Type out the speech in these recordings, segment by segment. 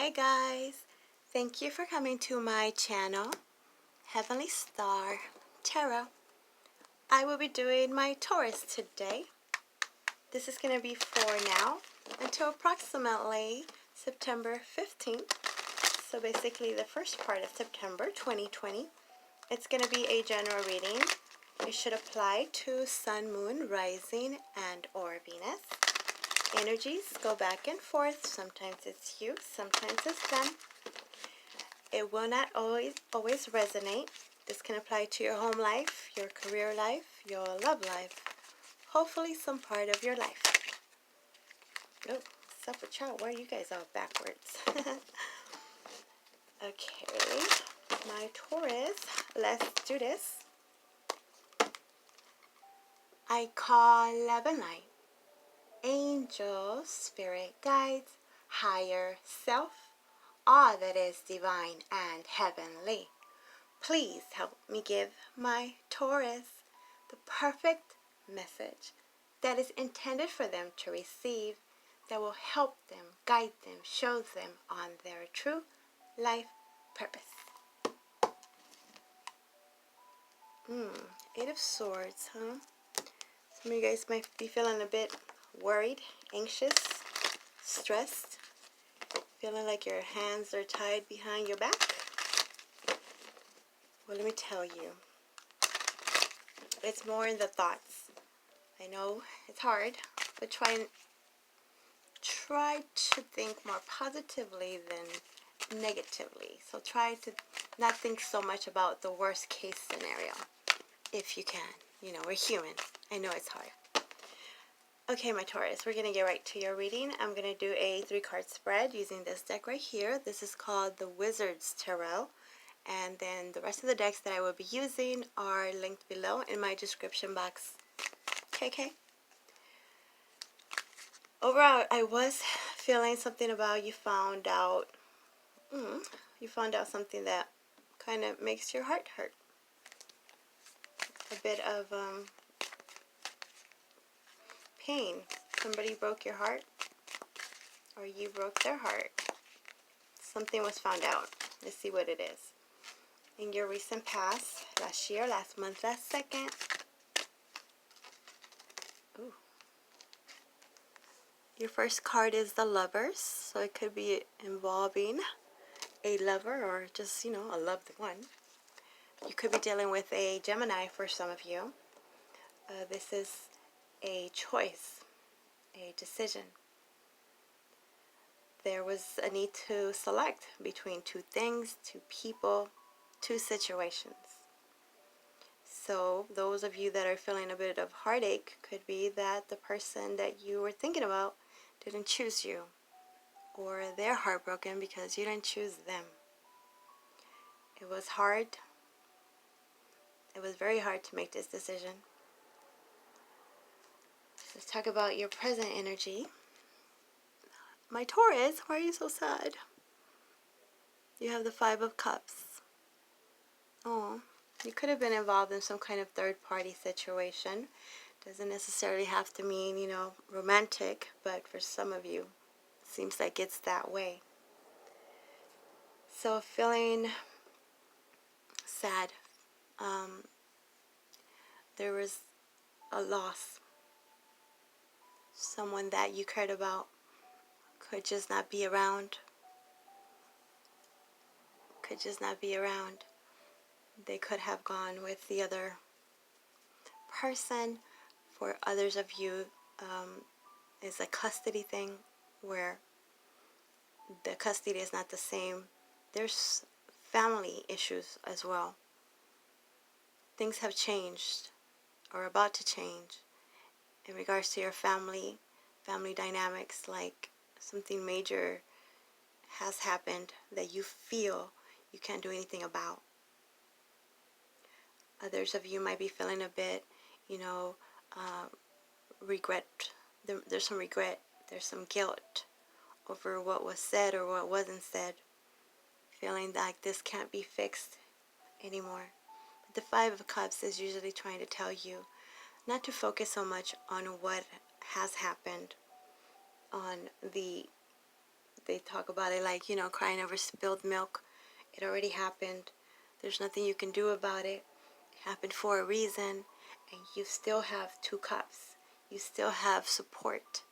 Hi guys, thank you for coming to my channel, Heavenly Star Tarot. I will be doing my Taurus today. This is going to be for now until approximately September 15th. So basically the first part of September 2020. It's going to be a general reading. It should apply to Sun, Moon, Rising, and or Venus. Energies go back and forth. Sometimes it's you, sometimes it's them. It will not always resonate. This can apply to your home life, your career life, your love life, hopefully some part of your life. Oh, what's up with y'all? Why are you guys all backwards? Okay, my Taurus, let's do this. I call love and light, angels, spirit guides, higher self, all that is divine and heavenly. Please help me give my Taurus the perfect message that is intended for them to receive, that will help them, guide them, show them on their true life purpose. Eight of Swords, huh? Some of you guys might be feeling a bit worried, anxious, stressed, feeling like your hands are tied behind your back. Well, let me tell you, it's more in the thoughts. I know it's hard, but try to think more positively than negatively. So try to not think so much about the worst case scenario, if you can. You know, we're human. I know it's hard. Okay, my Taurus, we're going to get right to your reading. I'm going to do a 3-card spread using this deck right here. This is called the Wizard's Tarot. And then the rest of the decks that I will be using are linked below in my description box. Okay. Overall, I was feeling something about you found out something that kind of makes your heart hurt. A bit of pain. Somebody broke your heart, or you broke their heart. Something was found out. Let's see what it is. In your recent past, last year, last month, last second. Ooh. Your first card is the Lovers, so it could be involving a lover or just, a loved one. You could be dealing with a Gemini for some of you. This is a choice, a decision. There was a need to select between two things, two people, two situations. So those of you that are feeling a bit of heartache could be that the person that you were thinking about didn't choose you, or they're heartbroken because you didn't choose them. It was hard. It was very hard to make this decision. Let's talk about your present energy. My Taurus, why are you so sad? You have the 5 of Cups. Oh, you could have been involved in some kind of third-party situation. Doesn't necessarily have to mean, romantic, but for some of you, it seems like it's that way. So feeling sad. There was a loss. Someone that you cared about could just not be around. They could have gone with the other person. For others of you, is a custody thing where the custody is not the same. There's family issues as well. Things have changed or about to change in regards to your family dynamics, like something major has happened that you feel you can't do anything about. Others of you might be feeling a bit, regret. There's some regret, there's some guilt over what was said or what wasn't said. Feeling like this can't be fixed anymore. But the 5 of Cups is usually trying to tell you not to focus so much on what has happened, on the they talk about it like, you know, crying over spilled milk. It already happened. There's nothing you can do about it. It happened for a reason, and you still have 2 cups. You still have support.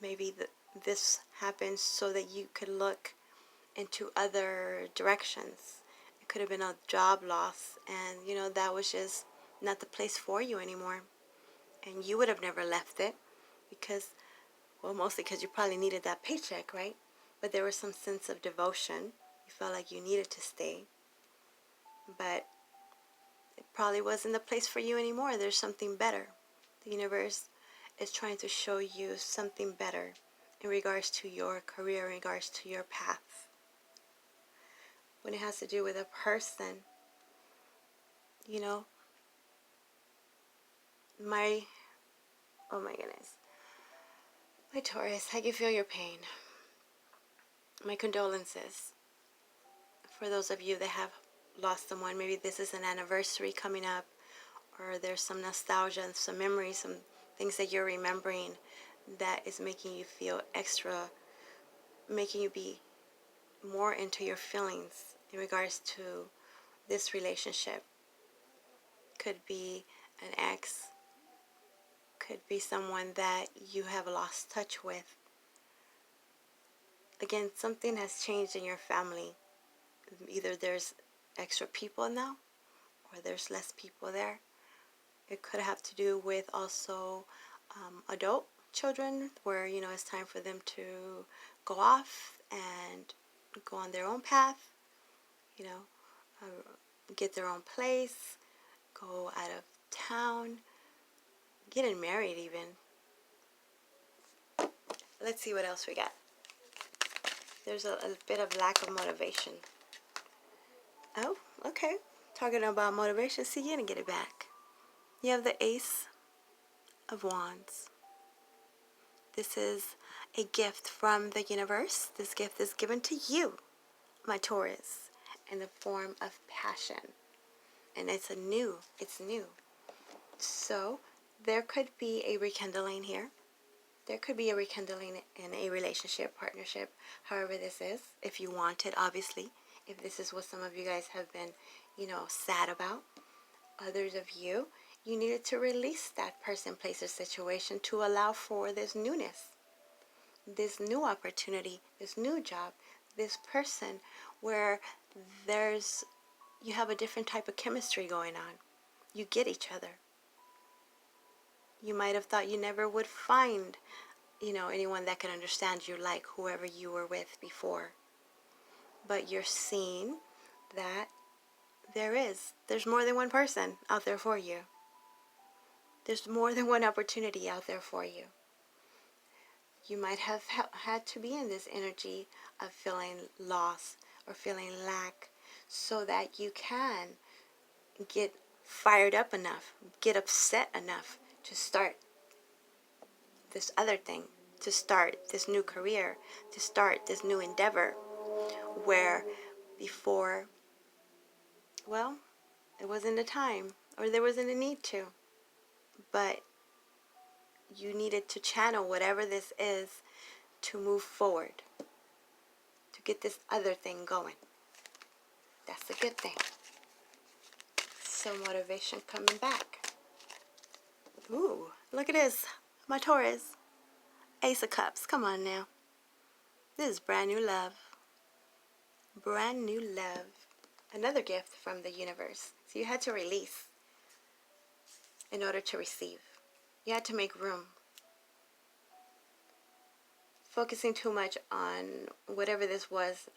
Maybe this happens so that you could look into other directions. It could have been a job loss, and you know, that was just not the place for you anymore. And you would have never left it because, well, mostly because you probably needed that paycheck, right? But there was some sense of devotion. You felt like you needed to stay. But it probably wasn't the place for you anymore. There's something better. The universe is trying to show you something better in regards to your career, in regards to your path. When it has to do with a person, you know, oh my goodness. My Taurus, I can feel your pain. My condolences for those of you that have lost someone. Maybe this is an anniversary coming up, or there's some nostalgia and some memories, some things that you're remembering that is making you feel extra, making you be more into your feelings in regards to this relationship. Could be an ex, could be someone that you have lost touch with. Again, something has changed in your family. Either there's extra people now, or there's less people there. It could have to do with also adult children, where, you know, it's time for them to go off and go on their own path, you know, get their own place, go out of town, getting married even. Let's see what else we got. There's a bit of lack of motivation. Oh, okay. Talking about motivation. See, you're going to get it back. You have the Ace of Wands. This is a gift from the universe. This gift is given to you, my Taurus, in the form of passion. And it's new. So there could be a rekindling here. There could be a rekindling in a relationship, partnership, however this is, if you want it, obviously. If this is what some of you guys have been, you know, sad about. Others of you, you needed to release that person, place, or situation to allow for this newness, this new opportunity, this new job, this person where you have a different type of chemistry going on. You get each other. You might have thought you never would find, you know, anyone that could understand you like whoever you were with before. But you're seeing that there's more than one person out there for you. There's more than one opportunity out there for you. You might have had to be in this energy of feeling loss or feeling lack so that you can get fired up enough, get upset enough to start this other thing, to start this new career, to start this new endeavor, where before, well, it wasn't the time, or there wasn't a need to, but you needed to channel whatever this is to move forward, to get this other thing going. That's a good thing. So motivation coming back. Ooh, look at this. My Taurus. Ace of Cups. Come on now. This is brand new love. Brand new love. Another gift from the universe. So you had to release in order to receive. You had to make room. Focusing too much on whatever this was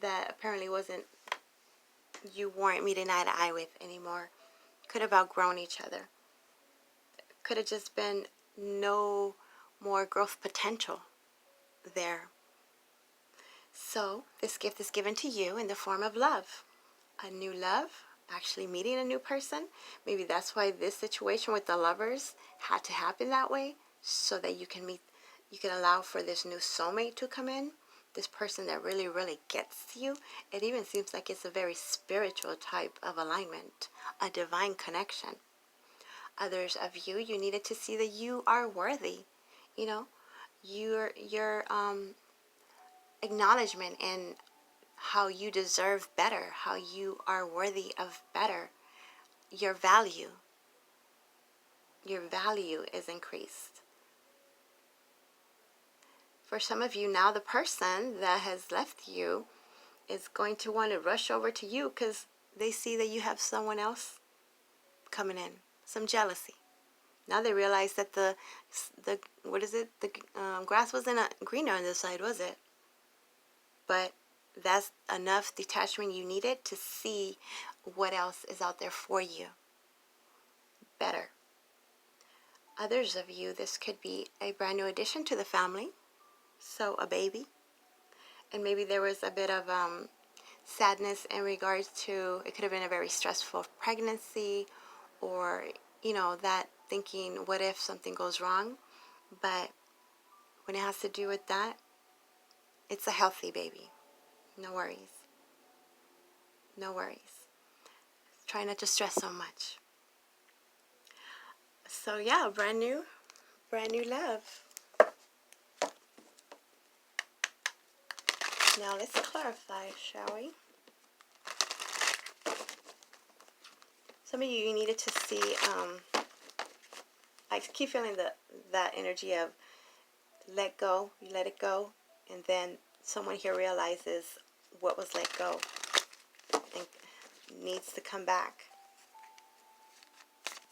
that apparently wasn't, you weren't meeting eye to eye with anymore. Could have outgrown each other. Could have just been no more growth potential there. So this gift is given to you in the form of love. A new love, actually meeting a new person. Maybe that's why this situation with the lovers had to happen that way, so that you can allow for this new soulmate to come in. This person that really, really gets you. It even seems like it's a very spiritual type of alignment, a divine connection. Others of you, you needed to see that you are worthy. You know, you're acknowledgement in how you deserve better, how you are worthy of better. Your value is increased. For some of you now, the person that has left you is going to want to rush over to you because they see that you have someone else coming in. Some jealousy. Now they realize that the what is it? The grass wasn't greener on this side, was it? But that's enough detachment you needed to see what else is out there for you. Better. Others of you, this could be a brand new addition to the family. So a baby. And maybe there was a bit of sadness in regards to, it could have been a very stressful pregnancy, or, you know, that thinking, what if something goes wrong? But when it has to do with that, it's a healthy baby. No worries. No worries. Try not to stress so much. So yeah, brand new love. Now let's clarify, shall we? Some of you needed to see, I keep feeling that energy of let go, you let it go, and then someone here realizes what was let go and needs to come back.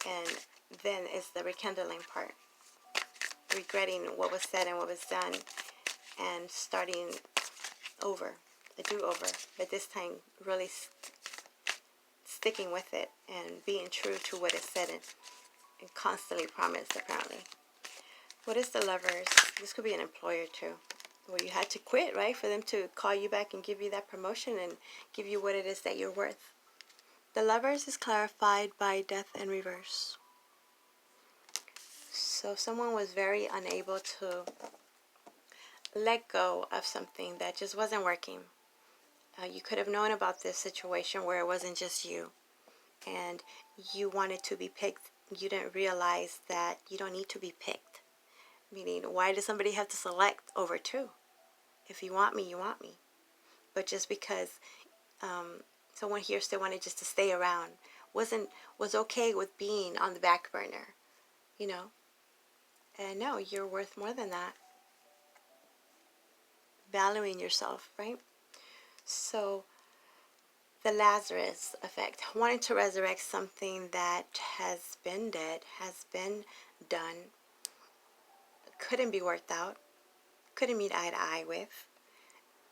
And then it's the rekindling part. Regretting what was said and what was done, and starting over, a do-over, but this time really sticking with it and being true to what is said and constantly promised, apparently. What is the Lovers? This could be an employer too, where you had to quit, right, for them to call you back and give you that promotion and give you what it is that you're worth. The Lovers is clarified by Death in reverse. So someone was very unable to let go of something that just wasn't working. You could have known about this situation where it wasn't just you, and you wanted to be picked. You didn't realize that you don't need to be picked. Meaning, why does somebody have to select over two? If you want me, you want me. But just because someone here still wanted just to stay around, was okay with being on the back burner, you know. And no, you're worth more than that. Valuing yourself, right? So, the Lazarus effect, wanting to resurrect something that has been dead, has been done, couldn't be worked out, couldn't meet eye to eye with,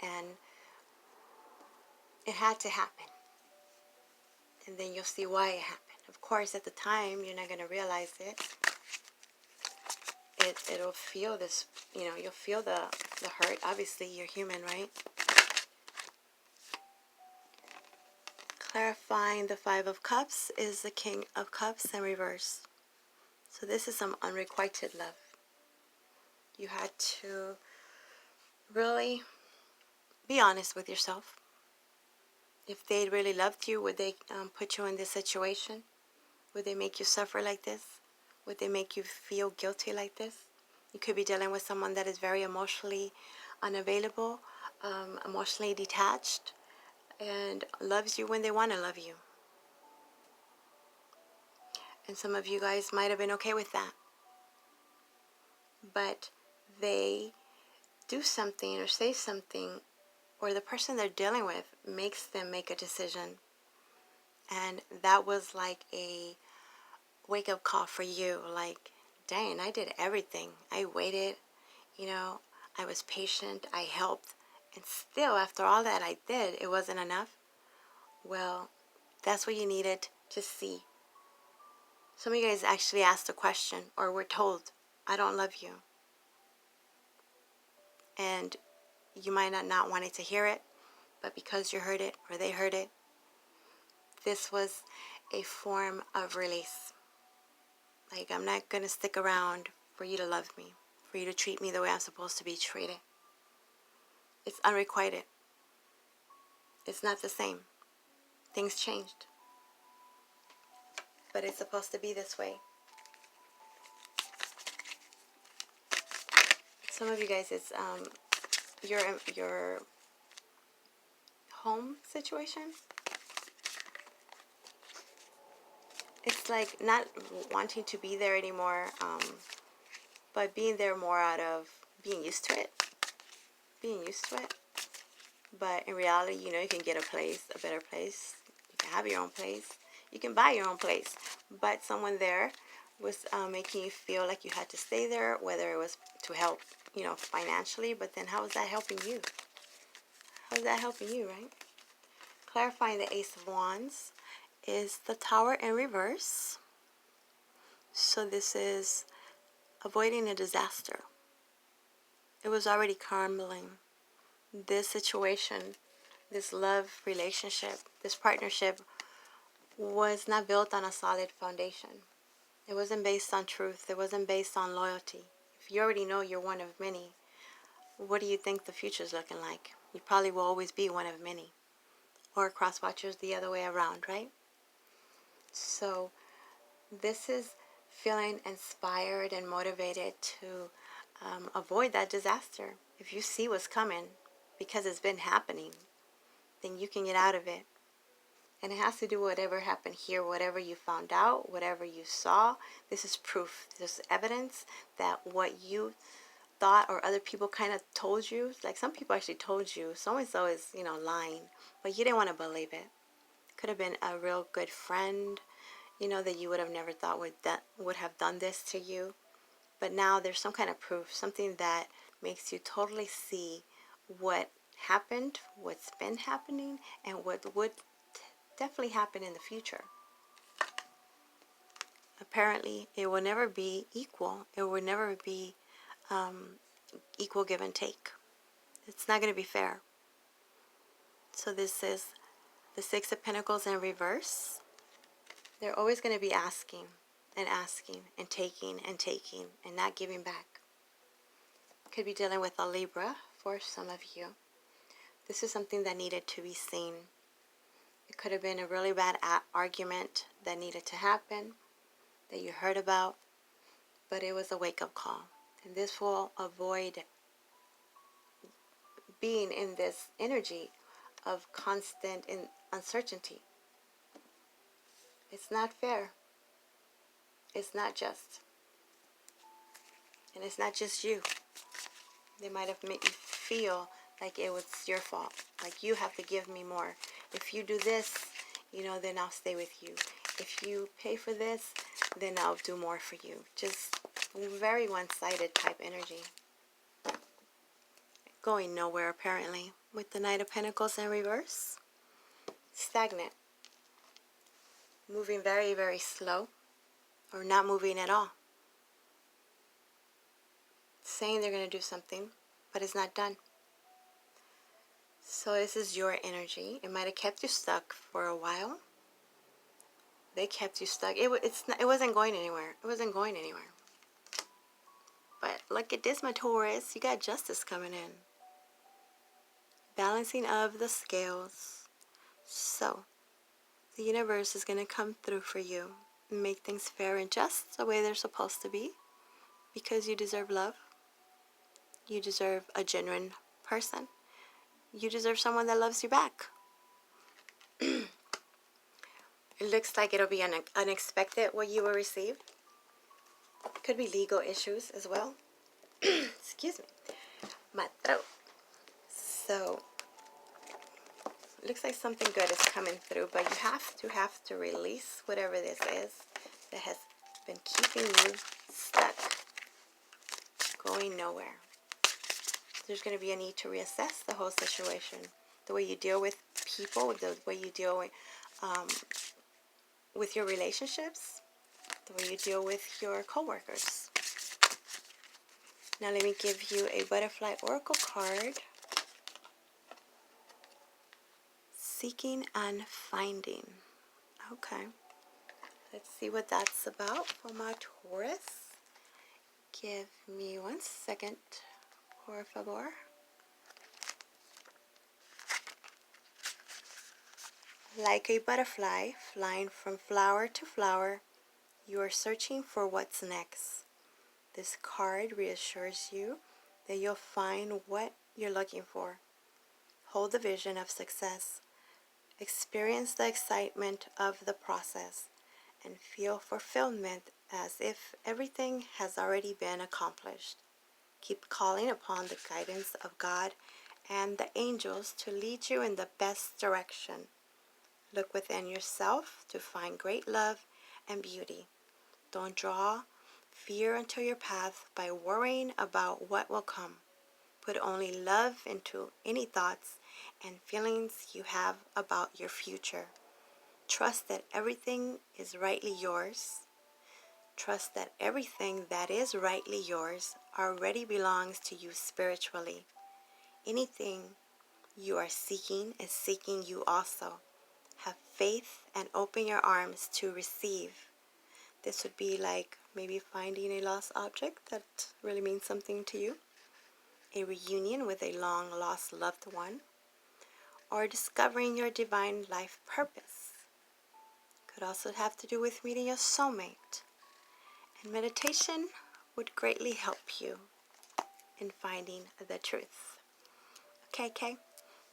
and it had to happen. And then you'll see why it happened. Of course, at the time, you're not going to realize it. It'll feel this, you know, you'll feel the hurt. Obviously, you're human, right? Clarifying the Five of Cups is the King of Cups in reverse. So this is some unrequited love. You had to really be honest with yourself. If they really loved you, would they put you in this situation? Would they make you suffer like this? Would they make you feel guilty like this? You could be dealing with someone that is very emotionally unavailable, emotionally detached, and loves you when they want to love you. And some of you guys might have been okay with that. But they do something or say something, or the person they're dealing with makes them make a decision. And that was like a wake-up call for you. Like, dang, I did everything. I waited, you know, I was patient, I helped. And still, after all that I did, it wasn't enough. Well, that's what you needed to see. Some of you guys actually asked a question, or were told, I don't love you. And you might not wanted to hear it, but because you heard it, or they heard it, this was a form of release. Like, I'm not going to stick around for you to love me, for you to treat me the way I'm supposed to be treated. It's unrequited. It's not the same. Things changed. But it's supposed to be this way. Some of you guys, it's your home situation. It's like not wanting to be there anymore, but being there more out of being used to it. Being used to it. But in reality, you know, you can get a place, a better place. You can have your own place. You can buy your own place. But someone there was making you feel like you had to stay there, whether it was to help, you know, financially. But then how is that helping you? How is that helping you, right? Clarifying the Ace of Wands is the Tower in reverse. So this is avoiding a disaster. It was already crumbling. This situation, this love relationship, this partnership was not built on a solid foundation. It wasn't based on truth. It wasn't based on loyalty. If you already know you're one of many, what do you think the future's looking like? You probably will always be one of many. Or cross watchers the other way around, right? So this is feeling inspired and motivated to avoid that disaster. If you see what's coming, because it's been happening, then you can get out of it. And it has to do with whatever happened here, whatever you found out, whatever you saw. This is proof. This is evidence that what you thought or other people kind of told you, like some people actually told you, so-and-so is, you know, lying, but you didn't want to believe it. Could have been a real good friend, you know, that you would have never thought would have done this to you. But now there's some kind of proof, something that makes you totally see what happened, what's been happening, and what would definitely happen in the future. Apparently, it will never be equal. It will never be equal give and take. It's not going to be fair. So this is the Six of Pentacles in reverse. They're always going to be asking and asking and taking and not giving back. Could be dealing with a Libra for some of you. This is something that needed to be seen. It could have been a really bad argument that needed to happen, that you heard about, but it was a wake-up call. And this will avoid being in this energy of constant uncertainty. It's not fair. It's not just. And it's not just you. They might have made you feel like it was your fault. Like you have to give me more. If you do this, you know, then I'll stay with you. If you pay for this, then I'll do more for you. Just very one-sided type energy. Going nowhere apparently with the Knight of Pentacles in reverse. Stagnant. Moving very, very slow. Or not moving at all. Saying they're going to do something, but it's not done. So this is your energy. It might have kept you stuck for a while. They kept you stuck. It wasn't going anywhere. It wasn't going anywhere. But look at this, my Taurus. You got justice coming in. Balancing of the scales. So the universe is going to come through for you and make things fair and just the way they're supposed to be. Because you deserve love. You deserve a genuine person. You deserve someone that loves you back. It looks like it'll be unexpected what you will receive. Could be legal issues as well. Excuse me. My throat. So, it looks like something good is coming through, but you have to release whatever this is that has been keeping you stuck, going nowhere. There's going to be a need to reassess the whole situation. The way you deal with people, the way you deal with your relationships, the way you deal with your coworkers. Now let me give you a Butterfly Oracle card. Seeking and finding. Okay. Let's see what that's about for my Taurus. Give me 1 second, por favor. Like a butterfly flying from flower to flower, you are searching for what's next. This card reassures you that you'll find what you're looking for. Hold the vision of success. Experience the excitement of the process and feel fulfillment as if everything has already been accomplished. Keep calling upon the guidance of God and the angels to lead you in the best direction. Look within yourself to find great love and beauty. Don't draw fear into your path by worrying about what will come. Put only love into any thoughts and feelings you have about your future. Trust that everything is rightly yours. Trust that everything that is rightly yours already belongs to you spiritually. Anything you are seeking is seeking you also. Have faith and open your arms to receive. This would be like maybe finding a lost object that really means something to you, a reunion with a long-lost loved one, or discovering your divine life purpose. Could also have to do with meeting your soulmate. And meditation would greatly help you in finding the truth. Okay.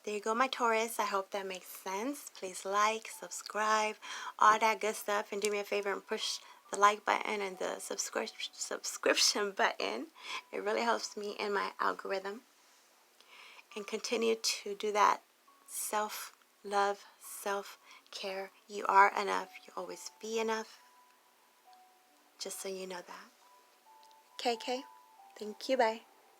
There you go, my Taurus. I hope that makes sense. Please like, subscribe, all that good stuff. And do me a favor and push the like button and the subscription button. It really helps me in my algorithm. And continue to do that self-love, self-care. You are enough. You always be enough. Just so you know that. Okay. Thank you. Bye.